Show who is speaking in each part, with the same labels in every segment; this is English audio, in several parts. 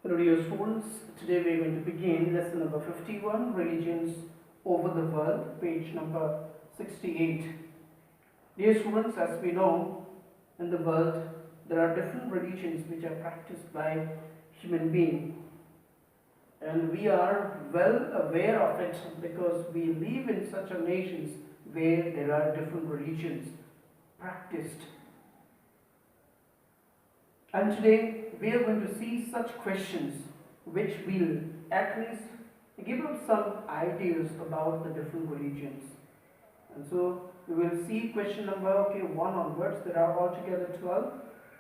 Speaker 1: Hello dear students, today we are going to begin lesson number 51, Religions over the World, page number 68. Dear students, as we know, in the world there are different religions which are practiced by human beings, and we are well aware of it because we live in such a nations where there are different religions practiced. And today we are going to see such questions which will at least give us some ideas about the different religions. And so we will see question number 1 onwards. There are altogether 12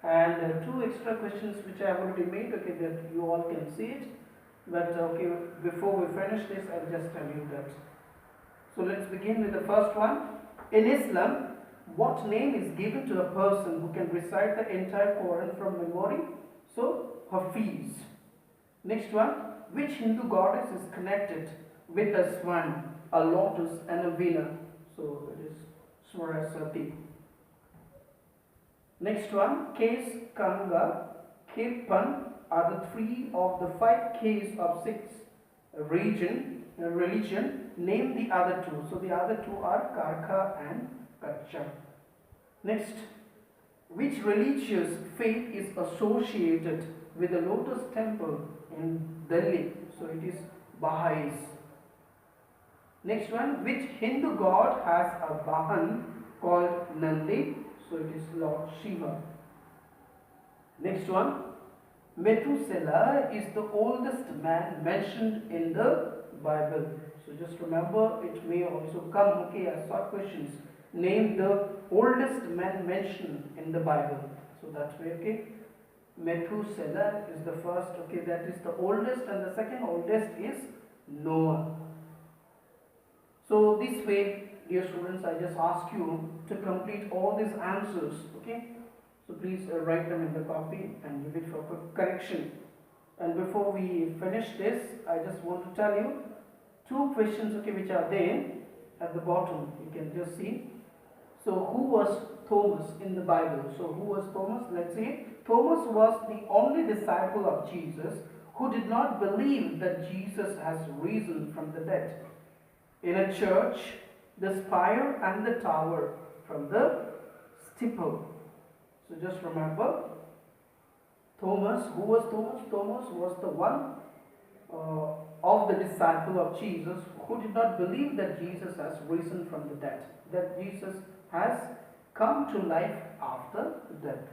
Speaker 1: and 2 extra questions which I have already made, that you all can see it. But before we finish this, I'll just tell you that. So let's begin with the first one. In Islam, what name is given to a person who can recite the entire Quran from memory? So, Hafiz. Next one, which Hindu goddess is connected with a swan, a lotus and a veena? So, it is Saraswati. Next one, Kes, Kanga, Kirpan are the 3 of the 5 Ks of 6 religion. Name the other 2. So, the other 2 are Karka and Kacha. Next, which religious faith is associated with the Lotus Temple in Delhi? So it is Baha'is. Next one, which Hindu god has a Vahan called Nandi? So it is Lord Shiva. Next one, Methuselah is the oldest man mentioned in the Bible. So just remember, it may also come as short questions. Name the oldest man mentioned in the Bible. So that's way, Methuselah is the first, that is the oldest, and the second oldest is Noah. So this way, dear students, I just ask you to complete all these answers, So please write them in the copy and give it for correction. And before we finish this, I just want to tell you 2 questions, which are there at the bottom. You can just see. So who was Thomas in the Bible? So who was Thomas? Let's see. Thomas was the only disciple of Jesus who did not believe that Jesus has risen from the dead. In a church, the spire and the tower from the steeple. So just remember, Thomas, who was Thomas? Thomas was the one of the disciple of Jesus who did not believe that Jesus has risen from the dead, that Jesus has come to life after death.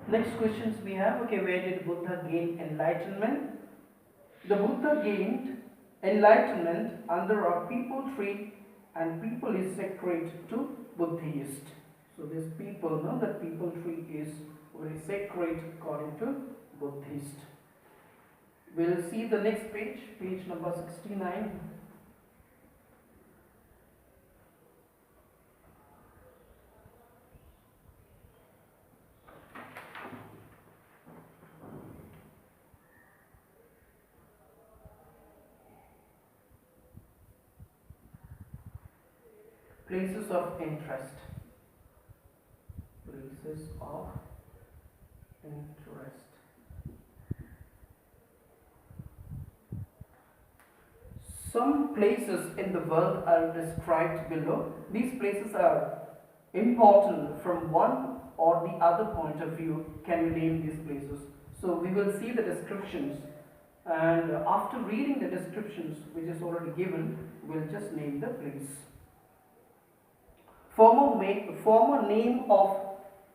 Speaker 1: Next questions we have, where did Buddha gain enlightenment? The Buddha gained enlightenment under a peepal tree, and people is sacred to Buddhist. So this people know that peepal tree is very sacred according to Buddhist. We'll see the next page, page number 69. Places of interest. Places of interest. Some places in the world are described below. These places are important from one or the other point of view. Can you name these places? So we will see the descriptions, and after reading the descriptions which is already given, we'll just name the place. Former name of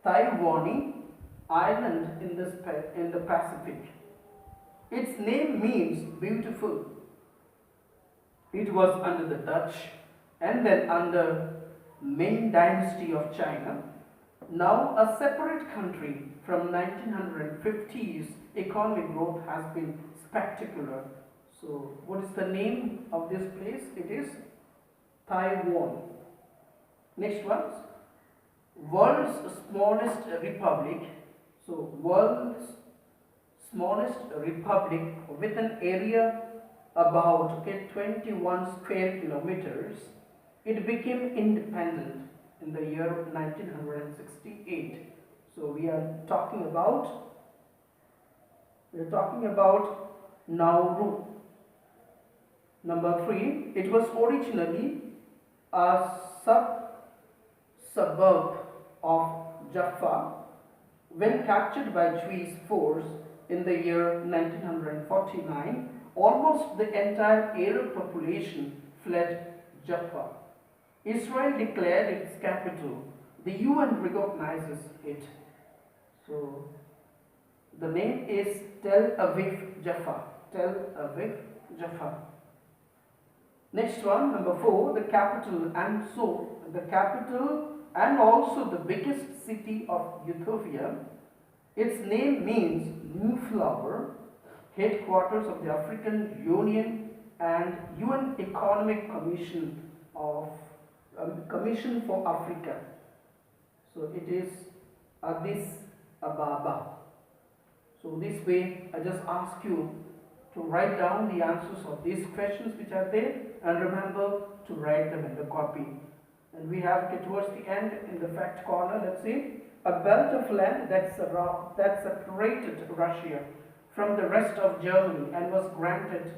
Speaker 1: Taiwan Island in the Pacific. Its name means beautiful. It was under the Dutch and then under Ming Dynasty of China. Now a separate country. From 1950s, economic growth has been spectacular. So what is the name of this place? It is Taiwan. Next one, world's smallest republic. So world's smallest republic with an area about 21 square kilometers. It became independent in the year 1968. So we are talking about We are talking about Nauru. Number 3, it was originally a suburb of Jaffa. When captured by Jewish force in the year 1949, almost the entire Arab population fled Jaffa. Israel declared its capital. The UN recognizes it. So the name is Tel Aviv Jaffa. Tel Aviv Jaffa. Next one, number 4, the capital and also the biggest city of Ethiopia. Its name means new flower, headquarters of the African Union and UN Economic Commission of Commission for Africa. So it is Addis Ababa. So this way I just ask you to write down the answers of these questions which are there, and remember to write them in the copy. And we have towards the end in the fact corner, let's see, a belt of land that separated Russia from the rest of Germany and was granted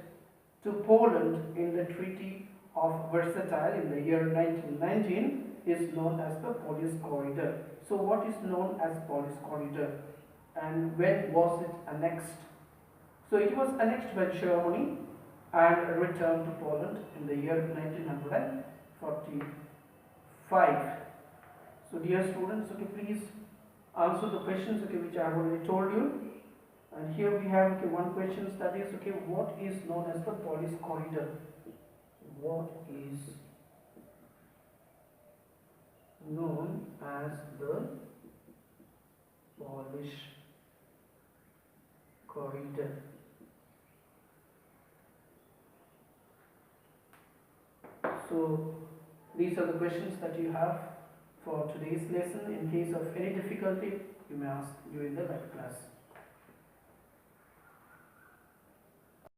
Speaker 1: to Poland in the Treaty of Versailles in the year 1919 is known as the Polish Corridor. So what is known as Polish Corridor, and when was it annexed? So it was annexed by Germany and returned to Poland in the year 1945. So dear students, okay, please answer the questions, okay, which I have already told you. And here we have, okay, one question, that is, okay, what is known as the Polish Corridor? What is known as the Polish Corridor? So these are the questions that you have for today's lesson. In case of any difficulty, you may ask during the live class.